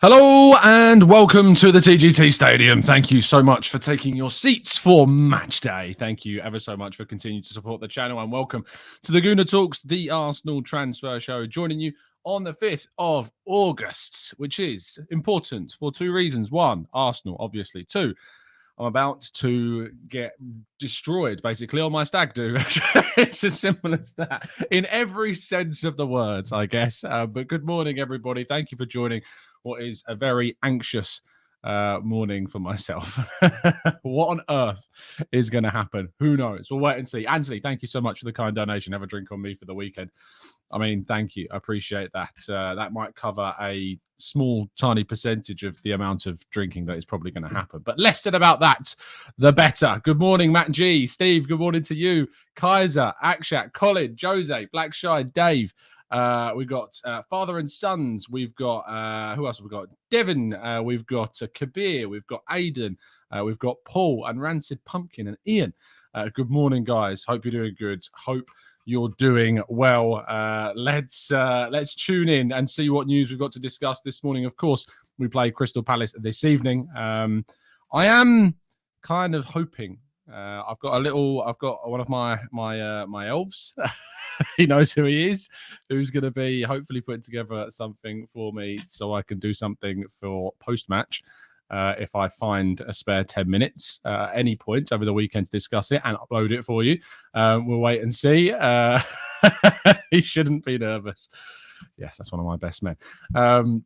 Hello and welcome to the TGT Stadium. Thank you so much for taking your seats for match day. Thank you ever so much for continuing to support the channel, and welcome to the Gooner Talks, the Arsenal transfer show, joining you on the 5th of August, which is important for two reasons. One, Arsenal, obviously. Two, I'm about to get destroyed, basically, on my stag do. It's as simple as that, in every sense of the words, I guess. But good morning, everybody. Thank you for joining what is a very anxious morning for myself. What on earth is going to happen? Who knows? We'll wait and see. Anthony, thank you so much for the kind donation. Have a drink on me for the weekend. I mean, thank you. I appreciate that. That might cover a small, tiny percentage of the amount of drinking that is probably going to happen. But less said about that, the better. Good morning, Matt G. Steve, good morning to you. Kaiser, Akshat, Colin, Jose, Blackshine, Dave. We've got Father and Sons. We've got, who else have we got? Devon. We've got Kabir. We've got Aidan. We've got Paul and Rancid Pumpkin and Ian. Good morning, guys. Hope you're doing good. Hope you're doing well. Let's tune in and see what news we've got to discuss this morning. Of course, we play Crystal Palace this evening. I am kind of hoping. I've got one of my elves. He knows who he is, who's going to be hopefully putting together something for me so I can do something for post-match. If I find a spare 10 minutes any point over the weekend to discuss it and upload it for you. We'll wait and see. He shouldn't be nervous. Yes, that's one of my best men.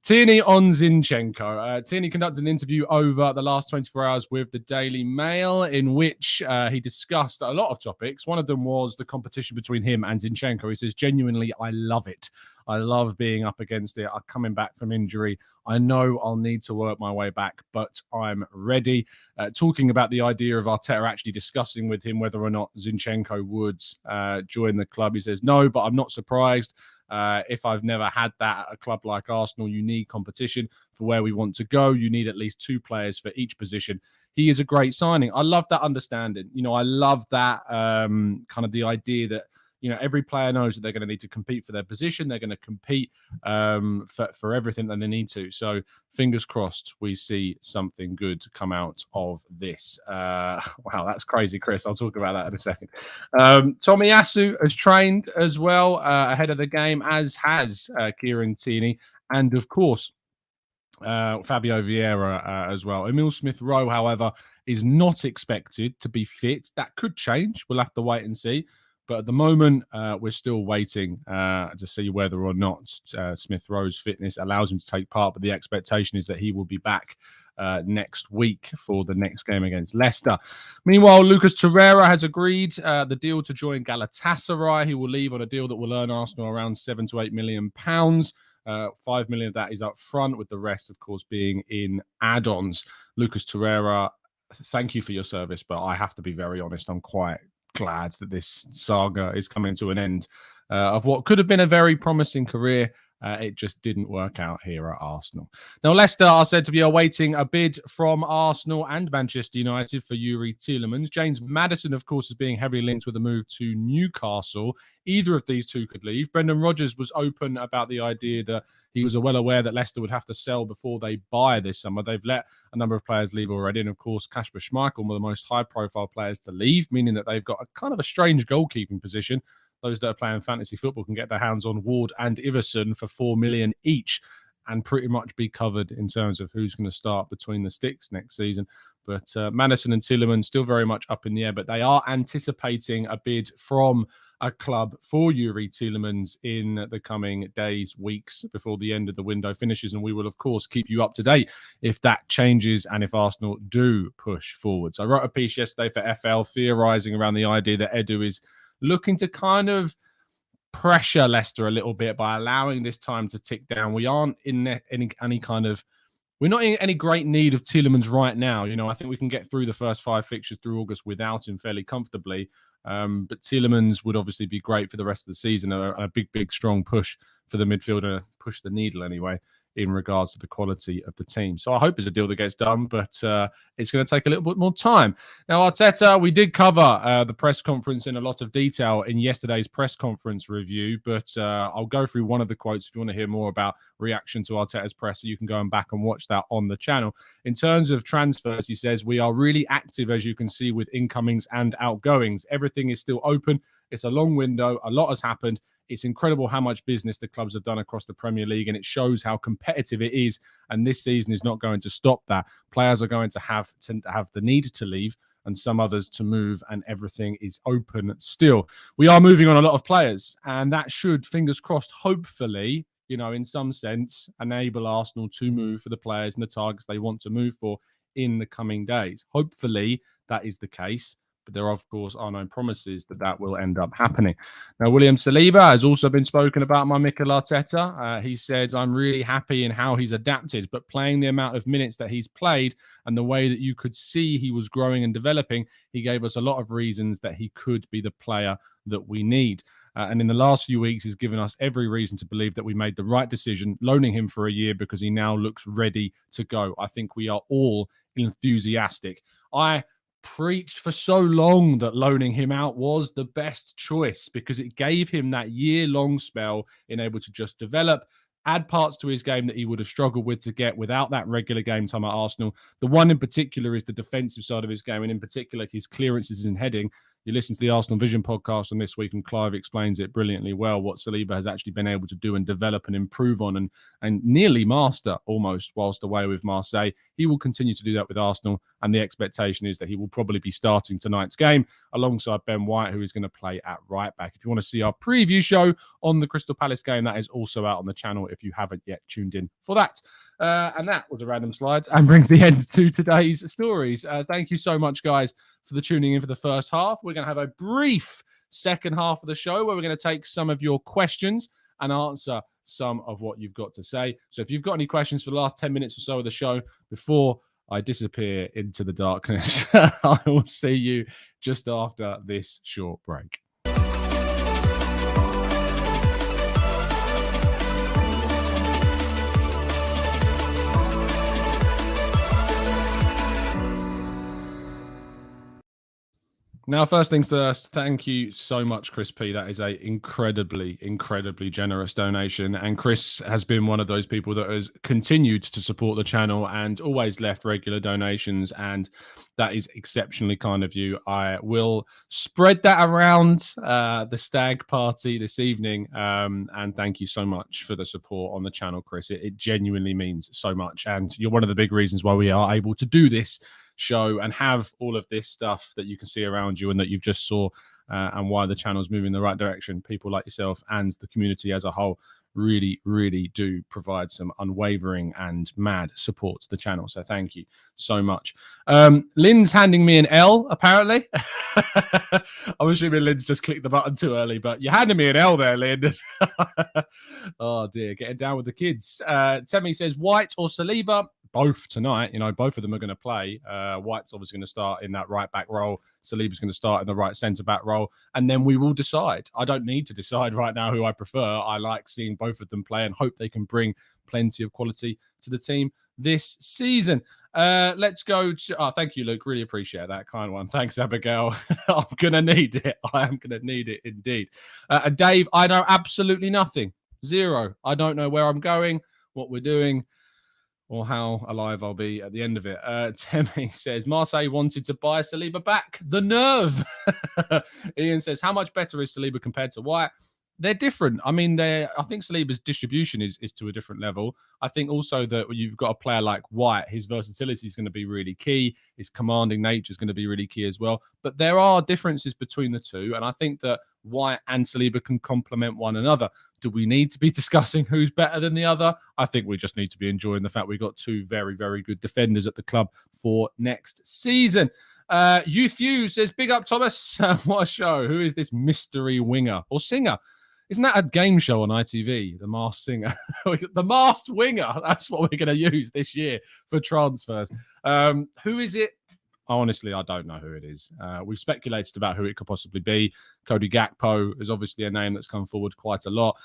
Tierney on Zinchenko. Tierney conducted an interview over the last 24 hours with the Daily Mail in which he discussed a lot of topics. One of them was the competition between him and Zinchenko. He says, genuinely, I love it. I love being up against it. I'm coming back from injury. I know I'll need to work my way back, but I'm ready. Talking about the idea of Arteta actually discussing with him whether or not Zinchenko would join the club. He says, no, but I'm not surprised. If I've never had that at a club like Arsenal, you need competition for where we want to go. You need at least two players for each position. He is a great signing. I love that understanding. I love that kind of the idea that, every player knows that they're going to need to compete for their position. They're going to compete for everything that they need to. So fingers crossed we see something good come out of this. Wow, that's crazy, Chris. I'll talk about that in a second. Tomiyasu has trained as well ahead of the game, as has Kieran Tierney. And, of course, Fabio Vieira as well. Emile Smith-Rowe, however, is not expected to be fit. That could change. We'll have to wait and see. But at the moment, we're still waiting to see whether or not Smith-Rowe's fitness allows him to take part. But the expectation is that he will be back next week for the next game against Leicester. Meanwhile, Lucas Torreira has agreed the deal to join Galatasaray. He will leave on a deal that will earn Arsenal around £7 to £8 million. 5 million of that is up front, with the rest, of course, being in add-ons. Lucas Torreira, thank you for your service, but I have to be very honest, I'm quite glad that this saga is coming to an end of what could have been a very promising career. It just didn't work out here at Arsenal. Now, Leicester are said to be awaiting a bid from Arsenal and Manchester United for Youri Tielemans. James Maddison, of course, is being heavily linked with a move to Newcastle. Either of these two could leave. Brendan Rodgers was open about the idea that he was well aware that Leicester would have to sell before they buy this summer. They've let a number of players leave already. And, of course, Kasper Schmeichel, one of the most high-profile players to leave, meaning that they've got a kind of a strange goalkeeping position. Those that are playing fantasy football can get their hands on Ward and Iverson for $4 million each and pretty much be covered in terms of who's going to start between the sticks next season. But Maddison and Tielemans still very much up in the air, but they are anticipating a bid from a club for Youri Tielemans in the coming days, weeks before the end of the window finishes. And we will, of course, keep you up to date if that changes and if Arsenal do push forwards. I wrote a piece yesterday for FL theorising around the idea that Edu is looking to kind of pressure Leicester a little bit by allowing this time to tick down. We aren't in any kind of, we're not in any great need of Tielemans right now. I think we can get through the first 5 fixtures through August without him fairly comfortably. But Tielemans would obviously be great for the rest of the season. A big, strong push for the midfielder, push the needle anyway, in regards to the quality of the team. So I hope it's a deal that gets done, but it's going to take a little bit more time. Now, Arteta, we did cover the press conference in a lot of detail in yesterday's press conference review, but I'll go through one of the quotes. If you want to hear more about reaction to Arteta's press, you can go back and watch that on the channel. In terms of transfers, he says, we are really active, as you can see, with incomings and outgoings. Everything is still open. It's a long window. A lot has happened. It's incredible how much business the clubs have done across the Premier League, and it shows how competitive it is. And this season is not going to stop that. Players are going to have the need to leave and some others to move, and everything is open still. We are moving on a lot of players, and that should, fingers crossed, hopefully, in some sense, enable Arsenal to move for the players and the targets they want to move for in the coming days. Hopefully, that is the case. But there, of course, are no promises that will end up happening. Now, William Saliba has also been spoken about by Mikel Arteta. He said, I'm really happy in how he's adapted, but playing the amount of minutes that he's played and the way that you could see he was growing and developing, he gave us a lot of reasons that he could be the player that we need. And in the last few weeks, he's given us every reason to believe that we made the right decision, loaning him for a year because he now looks ready to go. I think we are all enthusiastic. I preached for so long that loaning him out was the best choice because it gave him that year-long spell in able to just develop, add parts to his game that he would have struggled with to get without that regular game time at Arsenal. The one in particular is the defensive side of his game, and in particular, his clearances and heading. You listen to the Arsenal Vision podcast on this week, and Clive explains it brilliantly well, what Saliba has actually been able to do and develop and improve on and nearly master almost whilst away with Marseille. He will continue to do that with Arsenal, and the expectation is that he will probably be starting tonight's game alongside Ben White, who is going to play at right back. If you want to see our preview show on the Crystal Palace game, that is also out on the channel if you haven't yet tuned in for that. And that was a random slide and brings the end to today's stories. Thank you so much, guys, for the tuning in for the first half. We're going to have a brief second half of the show where we're going to take some of your questions and answer some of what you've got to say. So if you've got any questions for the last 10 minutes or so of the show before I disappear into the darkness, I will see you just after this short break. Now, first things first, thank you so much, Chris P. That is a incredibly, incredibly generous donation. And Chris has been one of those people that has continued to support the channel and always left regular donations. And that is exceptionally kind of you. I will spread that around the stag party this evening. And thank you so much for the support on the channel, Chris. It genuinely means so much. And you're one of the big reasons why we are able to do this show and have all of this stuff that you can see around you and that you've just saw, and why the channel's moving in the right direction. People like yourself and the community as a whole really, really do provide some unwavering and mad support to the channel. So thank you so much. Lynn's handing me an L, apparently. I'm assuming Lynn's just clicked the button too early, but you're handing me an L there, Lynn. Oh dear, getting down with the kids. Temi says, White or Saliba? Both tonight. Both of them are going to play. White's obviously going to start in that right back role. Saliba's going to start in the right centre back role. And then we will decide. I don't need to decide right now who I prefer. I like seeing both of them play and hope they can bring plenty of quality to the team this season. Let's go to... thank you, Luke. Really appreciate that. Kind one. Thanks, Abigail. I'm going to need it. I am going to need it indeed. And Dave, I know absolutely nothing. Zero. I don't know where I'm going, what we're doing, or how alive I'll be at the end of it. Temi says, Marseille wanted to buy Saliba back. The nerve. Ian says, how much better is Saliba compared to White? They're different. I mean, I think Saliba's distribution is to a different level. I think also that you've got a player like White, his versatility is going to be really key. His commanding nature is going to be really key as well. But there are differences between the two. And I think that White and Saliba can complement one another. Do we need to be discussing who's better than the other? I think we just need to be enjoying the fact we've got two very, very good defenders at the club for next season. Youth Hugh says, big up, Thomas. What a show. Who is this mystery winger or singer? Isn't that a game show on ITV, The Masked Singer? The Masked Winger. That's what we're going to use this year for transfers. Who is it? Honestly, I don't know who it is. We've speculated about who it could possibly be. Cody Gakpo is obviously a name that's come forward quite a lot.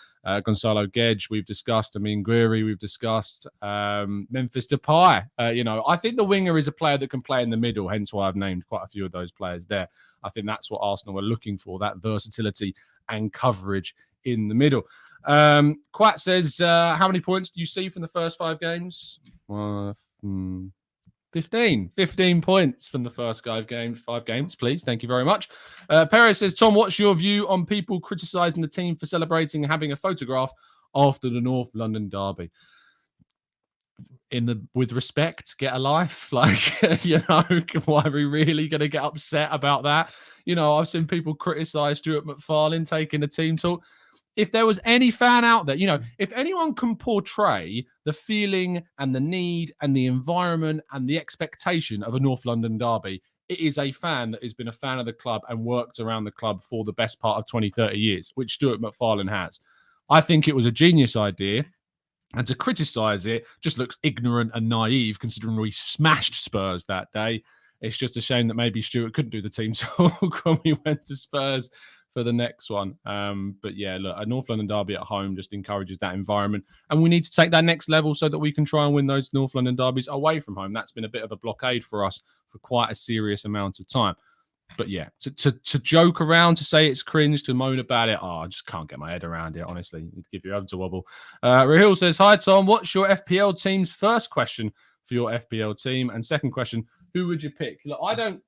Gonzalo Gedge, we've discussed. Amin Guiri, we've discussed. Memphis Depay. I think the winger is a player that can play in the middle, hence why I've named quite a few of those players there. I think that's what Arsenal were looking for, that versatility and coverage in the middle. Quat says, how many points do you see from the first 5 games? 15 points from the first 5 games, please. Thank you very much. Perez says, Tom, what's your view on people criticising the team for celebrating and having a photograph after the North London derby? With respect, get a life. Like, why are we really going to get upset about that? I've seen people criticise Stuart McFarlane taking a team talk. If there was any fan out there, if anyone can portray the feeling and the need and the environment and the expectation of a North London derby, it is a fan that has been a fan of the club and worked around the club for the best part of 20, 30 years, which Stuart McFarlane has. I think it was a genius idea. And to criticise it just looks ignorant and naive, considering we smashed Spurs that day. It's just a shame that maybe Stuart couldn't do the team talk when we went to Spurs for the next one. But yeah, look, a North London derby at home just encourages that environment. And we need to take that next level so that we can try and win those North London derbies away from home. That's been a bit of a blockade for us for quite a serious amount of time. But yeah, to joke around, to say it's cringe, to moan about it, I just can't get my head around it, honestly. You need to give your head to wobble. Rahil says, hi, Tom. What's your FPL team's first question for your FPL team? And second question, who would you pick? Look, I don't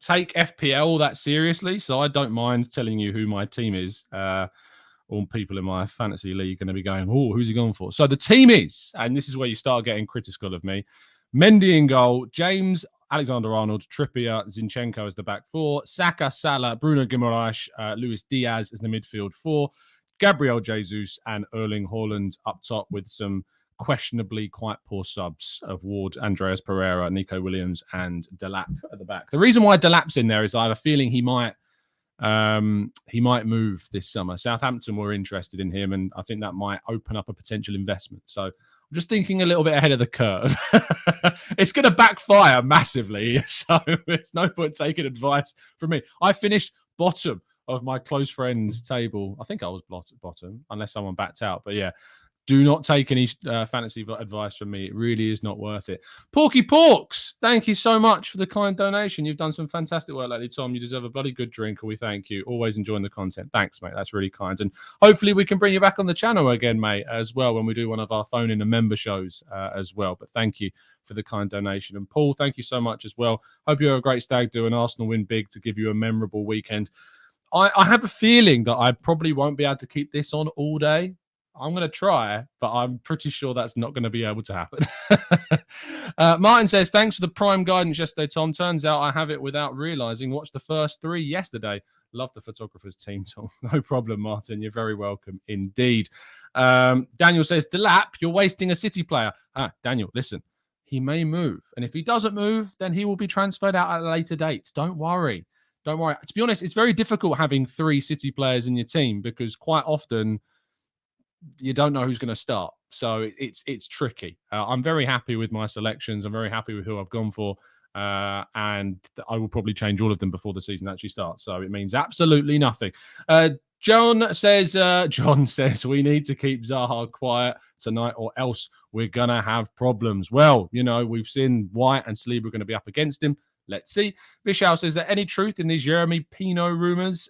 take FPL that seriously, so I don't mind telling you who my team is. All people in my fantasy league are going to be going, oh, who's he going for? So the team is, and this is where you start getting critical of me, Mendy in goal, James Alexander-Arnold, Trippier, Zinchenko as the back 4, Saka, Salah, Bruno Guimaraes, Luis Diaz as the midfield 4, Gabriel Jesus and Erling Haaland up top with some questionably quite poor subs of Ward, Andreas Pereira, Nico Williams and Delap at the back. The reason why Delap's in there is I have a feeling he might move this summer. Southampton were interested in him, and I think that might open up a potential investment. So I'm just thinking a little bit ahead of the curve. It's going to backfire massively, so it's no point taking advice from me. I finished bottom of my close friends table. I think I was bottom, unless someone backed out. But yeah, do not take any fantasy advice from me. It really is not worth it. Porky Porks, thank you so much for the kind donation. You've done some fantastic work lately, Tom. You deserve a bloody good drink, and we thank you. Always enjoying the content. Thanks, mate. That's really kind. And hopefully we can bring you back on the channel again, mate, as well, when we do one of our phone in and member shows as well. But thank you for the kind donation. And Paul, thank you so much as well. Hope you have a great stag do and Arsenal win big to give you a memorable weekend. I have a feeling that I probably won't be able to keep this on all day. I'm going to try, but I'm pretty sure that's not going to be able to happen. Martin says, thanks for the prime guidance yesterday, Tom. Turns out I have it without realizing. Watched the first 3 yesterday. Love the photographer's team, Tom. No problem, Martin. You're very welcome indeed. Daniel says, Delap, you're wasting a City player. Daniel, listen, he may move. And if he doesn't move, then he will be transferred out at a later date. Don't worry. Don't worry. To be honest, it's very difficult having 3 City players in your team because quite often you don't know who's going to start. So it's tricky. I'm very happy with my selections. I'm very happy with who I've gone for. And I will probably change all of them before the season actually starts. So it means absolutely nothing. John says we need to keep Zaha quiet tonight or else we're going to have problems. Well, we've seen White and Saliba are going to be up against him. Let's see. Vishal says, is there any truth in these Jeremy Pino rumors?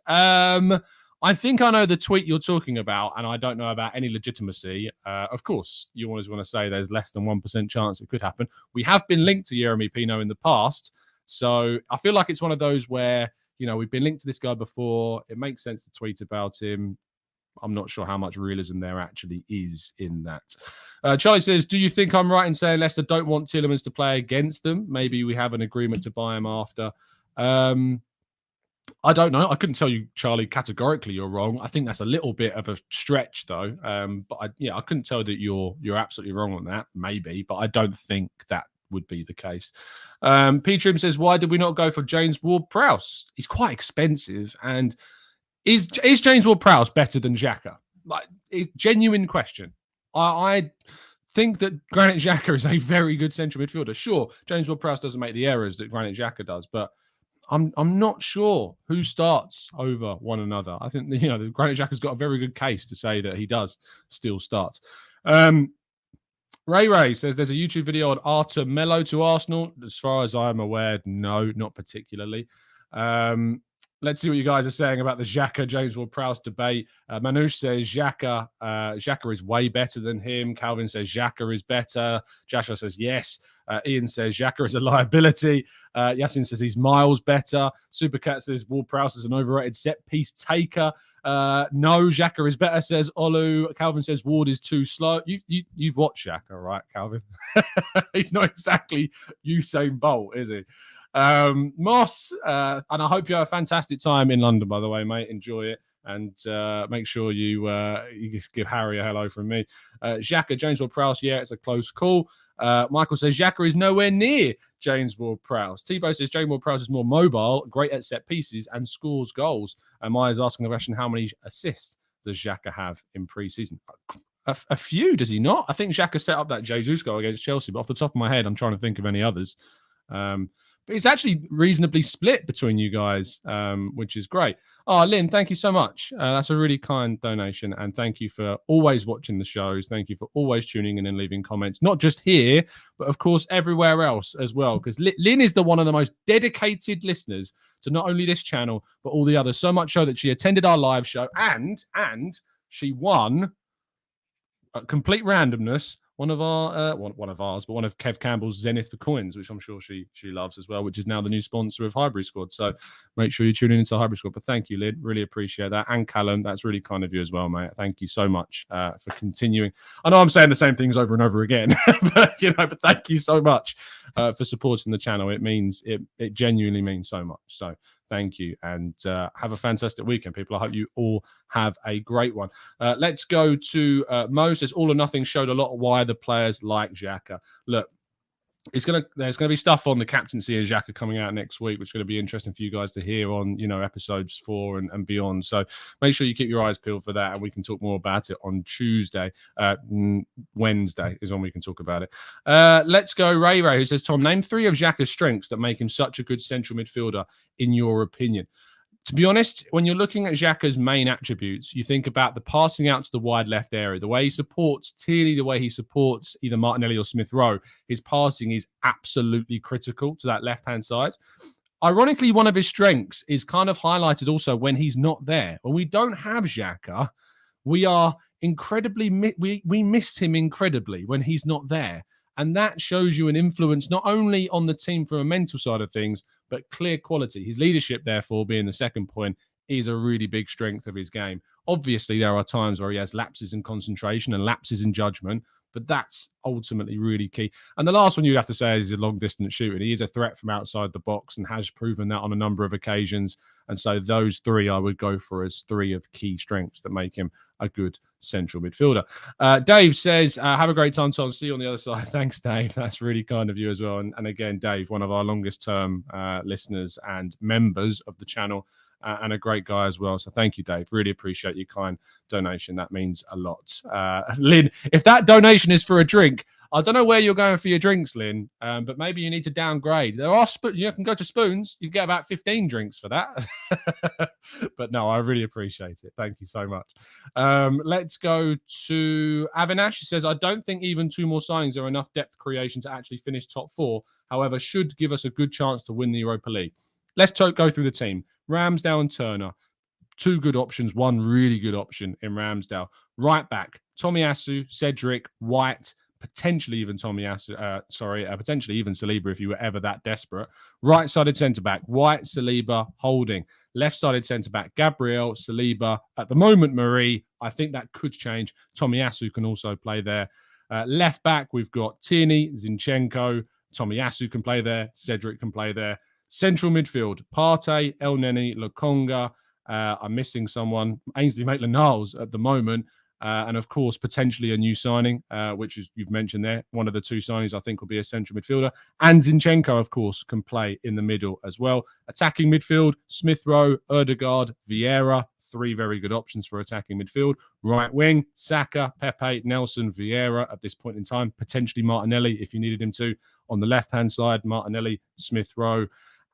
I think I know the tweet you're talking about, and I don't know about any legitimacy. Of course, you always want to say there's less than 1% chance it could happen. We have been linked to Jeremy Pino in the past, so I feel like it's one of those where, we've been linked to this guy before. It makes sense to tweet about him. I'm not sure how much realism there actually is in that. Charlie says, do you think I'm right in saying Leicester don't want Tielemans to play against them? Maybe we have an agreement to buy him after. I don't know. I couldn't tell you, Charlie, categorically you're wrong. I think that's a little bit of a stretch, though. But I couldn't tell that you're absolutely wrong on that. Maybe, but I don't think that would be the case. P. Trim says, why did we not go for James Ward-Prowse? He's quite expensive. And is James Ward-Prowse better than Xhaka? Like, genuine question. think that Granit Xhaka is a very good central midfielder. Sure, James Ward-Prowse doesn't make the errors that Granit Xhaka does, but I'm not sure who starts over one another. I think the Granit Xhaka's got a very good case to say that he does still start. Ray says there's a YouTube video on Arthur Melo to Arsenal. As far as I'm aware, no, not particularly. Let's see what you guys are saying about the Xhaka James Ward-Prowse debate. Manoush says Xhaka is way better than him. Calvin says Xhaka is better. Joshua says yes. Ian says Xhaka is a liability. Yasin says he's miles better. Supercat says Ward-Prowse is an overrated set piece taker. No, Xhaka is better, says Olu. Calvin says Ward is too slow. You've watched Xhaka, right, Calvin? He's not exactly Usain Bolt, is he? Moss, and I hope you have a fantastic time in London, by the way, mate. Enjoy it. And make sure you give Harry a hello from me. Xhaka, James Ward-Prowse, yeah, it's a close call. Michael says Xhaka is nowhere near James Ward-Prowse. Tebow says James Ward-Prowse is more mobile, great at set pieces, and scores goals. And Maya's asking the question, how many assists does Xhaka have in pre-season? A few, does he not? I think Xhaka set up that Jesus goal against Chelsea, but off the top of my head, I'm trying to think of any others. But it's actually reasonably split between you guys, which is great. Oh, Lynn, thank you so much. That's a really kind donation. And thank you for always watching the shows. Thank you for always tuning in and leaving comments, not just here, but of course, everywhere else as well. Because Lynn is one of the most dedicated listeners to not only this channel, but all the others. So much so that she attended our live show and she won, complete randomness, one of Kev Campbell's Zenith for coins, which I'm sure she loves as well, which is now the new sponsor of Hybrid Squad. So make sure you tune in into Hybrid Squad. But thank you, Lynn. Really appreciate that. And Callum, that's really kind of you as well, mate. Thank you so much for continuing. I know I'm saying the same things over and over again, but thank you so much for supporting the channel. It genuinely means so much. So thank you, and have a fantastic weekend, people. I hope you all have a great one. Let's go to Mo. Says All or Nothing showed a lot of why the players like Xhaka. Look, there's going to be stuff on the captaincy of Xhaka coming out next week, which is going to be interesting for you guys to hear on, episodes 4 and beyond. So make sure you keep your eyes peeled for that, and we can talk more about it on Tuesday. Wednesday is when we can talk about it. Let's go, Ray, who says, Tom, name 3 of Xhaka's strengths that make him such a good central midfielder, in your opinion. To be honest, when you're looking at Xhaka's main attributes, you think about the passing out to the wide left area, the way he supports Tierney, the way he supports either Martinelli or Smith Rowe. His passing is absolutely critical to that left-hand side. Ironically, one of his strengths is kind of highlighted also when he's not there. When we don't have Xhaka, we are incredibly, we miss him incredibly when he's not there. And that shows you an influence not only on the team from a mental side of things, but clear quality. His leadership, therefore, being the second point, is a really big strength of his game. Obviously, there are times where he has lapses in concentration and lapses in judgment, but that's ultimately really key. And the last one you'd have to say is a long-distance shooter. He is a threat from outside the box and has proven that on a number of occasions. And so those 3 I would go for as 3 of key strengths that make him a good central midfielder. Dave says, have a great time, Tom. See you on the other side. Thanks, Dave. That's really kind of you as well. And again, Dave, one of our longest-term listeners and members of the channel, and a great guy as well. So thank you, Dave. Really appreciate your kind donation. That means a lot. Lynn, if that donation is for a drink, I don't know where you're going for your drinks, Lynn, but maybe you need to downgrade. There are you can go to Spoons. You get about 15 drinks for that. But no, I really appreciate it. Thank you so much. Let's go to Avinash. He says, I don't think even 2 more signings are enough depth creation to actually finish top 4. However, should give us a good chance to win the Europa League. Let's go through the team. Ramsdale and Turner, 2 good options, 1 really good option in Ramsdale. Right back, Tomiyasu, Cedric, White, potentially even potentially even Saliba if you were ever that desperate. Right-sided centre-back, White, Saliba, Holding. Left-sided centre-back, Gabriel, Saliba. At the moment, Marie. I think that could change. Tomiyasu can also play there. Left-back, we've got Tierney, Zinchenko. Tomiyasu can play there. Cedric can play there. Central midfield, Partey, El Neni, Lokonga. I'm missing someone. Ainsley Maitland-Niles at the moment. And of course, potentially a new signing, which is you've mentioned there. One of the 2 signings I think will be a central midfielder. And Zinchenko, of course, can play in the middle as well. Attacking midfield, Smith Rowe, Erdegaard, Vieira, three very good options for attacking midfield. Right wing, Saka, Pepe, Nelson, Vieira at this point in time. Potentially Martinelli if you needed him to. On the left-hand side, Martinelli, Smith Rowe.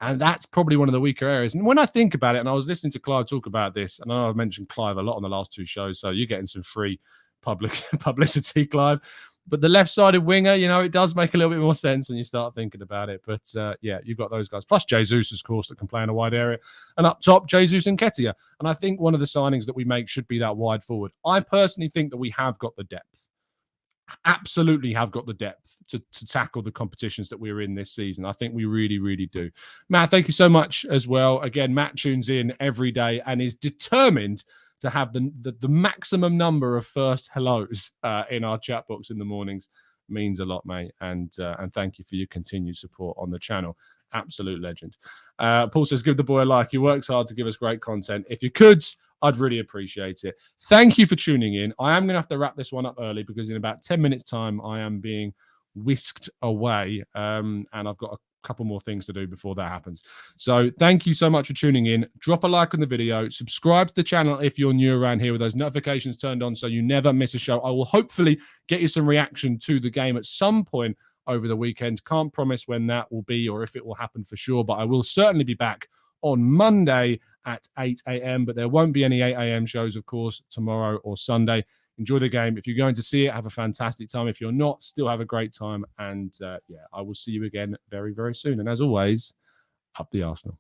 And that's probably one of the weaker areas. And when I think about it, and I was listening to Clive talk about this, and I know I've mentioned Clive a lot on the last two shows, so you're getting some free publicity, Clive. But the left-sided winger, it does make a little bit more sense when you start thinking about it. But yeah, you've got those guys. Plus Jesus, of course, that can play in a wide area. And up top, Jesus and Nketiah. And I think one of the signings that we make should be that wide forward. I personally think that we have got the depth. Absolutely have got the depth to tackle the competitions that we're in this season. I think we really, really do. Matt, thank you so much as well. Again, Matt tunes in every day and is determined to have the maximum number of first hellos in our chat box in the mornings. Means a lot, mate. And thank you for your continued support on the channel. Absolute legend. Paul says, give the boy a like. He works hard to give us great content. If you could, I'd really appreciate it. Thank you for tuning in. I am going to have to wrap this one up early because in about 10 minutes' time, I am being whisked away. And I've got a couple more things to do before that happens. So thank you so much for tuning in. Drop a like on the video. Subscribe to the channel if you're new around here with those notifications turned on so you never miss a show. I will hopefully get you some reaction to the game at some point over the weekend. Can't promise when that will be or if it will happen for sure, but I will certainly be back on Monday at 8 a.m. But there won't be any 8 a.m. shows, of course, tomorrow or Sunday. Enjoy the game. If you're going to see it, have a fantastic time. If you're not, still have a great time. And yeah, I will see you again very, very soon. And as always, up the Arsenal.